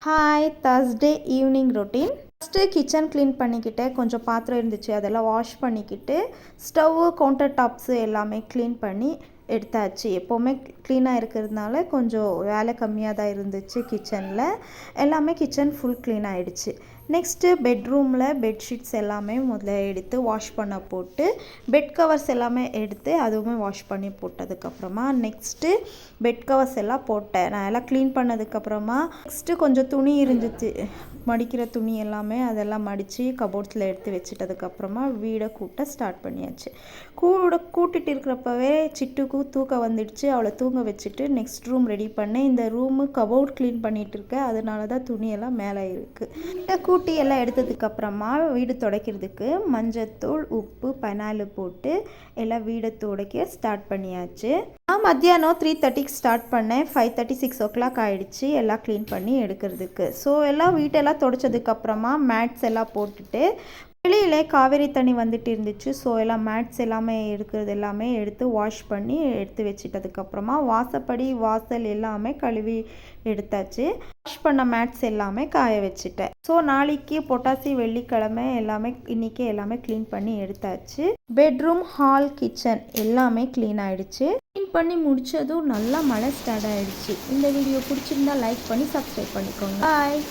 Hi Thursday evening routine. First kitchen clean பண்ணிக்கிட்டு கொஞ்சம் பாத்திரம் இருந்துச்சு, அதெல்லாம் வாஷ் பண்ணிக்கிட்டு ஸ்டவ்வு கவுண்டர் டாப்ஸு எல்லாமே க்ளீன் பண்ணி எடுத்தாச்சு. எப்போவுமே க்ளீனாக இருக்கிறதுனால கொஞ்சம் வேலை கம்மியாக தான் இருந்துச்சு. கிச்சனில் எல்லாமே கிச்சன் ஃபுல் க்ளீன் ஆகிடுச்சு. நெக்ஸ்ட்டு பெட்ரூமில் பெட்ஷீட்ஸ் எல்லாமே முதல்ல எடுத்து வாஷ் பண்ண போட்டு பெட் கவர்ஸ் எல்லாமே எடுத்து அதுவுமே வாஷ் பண்ணி போட்டதுக்கப்புறமா நெக்ஸ்ட்டு பெட் கவர்ஸ் எல்லாம் போட்டேன். நான் எல்லாம் க்ளீன் பண்ணதுக்கப்புறமா நெக்ஸ்ட்டு கொஞ்சம் துணி இருந்துச்சு, மடிக்கிற துணி எல்லாமே அதெல்லாம் மடித்து கபோர்ட்ஸில் எடுத்து வச்சுட்டதுக்கப்புறமா வீடை கூட்ட ஸ்டார்ட் பண்ணியாச்சு. கூட்டிகிட்டு இருக்கிறப்பவே சிட்டுக்கு தூக்கம் வந்துடுச்சு. அவளை தூங்க வச்சுட்டு நெக்ஸ்ட் ரூம் ரெடி பண்ணேன். இந்த ரூமு கபோர்ட் க்ளீன் பண்ணிகிட்டு இருக்கேன், அதனால தான் துணியெல்லாம் மேலே இருக்குது. கூட்டி எல்லாம் எடுத்ததுக்கப்புறமா வீடு துடைக்கிறதுக்கு மஞ்சத்தூள் உப்பு பெனாயில் போட்டு எல்லாம் வீடை துடைக்க ஸ்டார்ட் பண்ணியாச்சு. நான் மத்தியானம் 3:30க்கு ஸ்டார்ட் பண்ணேன். 5:30 6 ஆகிடுச்சு எல்லாம் க்ளீன் பண்ணி எடுக்கிறதுக்கு. ஸோ எல்லாம் வீட்டெல்லாம் துடைச்சதுக்கப்புறமா மேட்ஸ் எல்லாம் போட்டுட்டு வெளியிலே காவேரி தண்ணி வந்துட்டு இருந்துச்சு. ஸோ எல்லாம் மேட்ஸ் எல்லாமே இருக்கிறது எல்லாமே எடுத்து வாஷ் பண்ணி எடுத்து வச்சிட்டதுக்கப்புறமா வாசப்படி வாசல் எல்லாமே கழுவி எடுத்தாச்சு. வாஷ் பண்ண மேட்ஸ் எல்லாமே காய வச்சுட்டேன். ஸோ நாளைக்கு பொட்டாசி வெள்ளிக்கிழமை எல்லாமே இன்றைக்கி எல்லாமே க்ளீன் பண்ணி எடுத்தாச்சு. பெட்ரூம் ஹால் கிச்சன் எல்லாமே க்ளீன் ஆகிடுச்சு. க்ளீன் பண்ணி முடித்ததும் நல்லா மழை ஸ்டார்ட் ஆகிடுச்சு. இந்த வீடியோ பிடிச்சிருந்தா லைக் பண்ணி சப்ஸ்கிரைப் பண்ணிக்கோங்க. பாய்.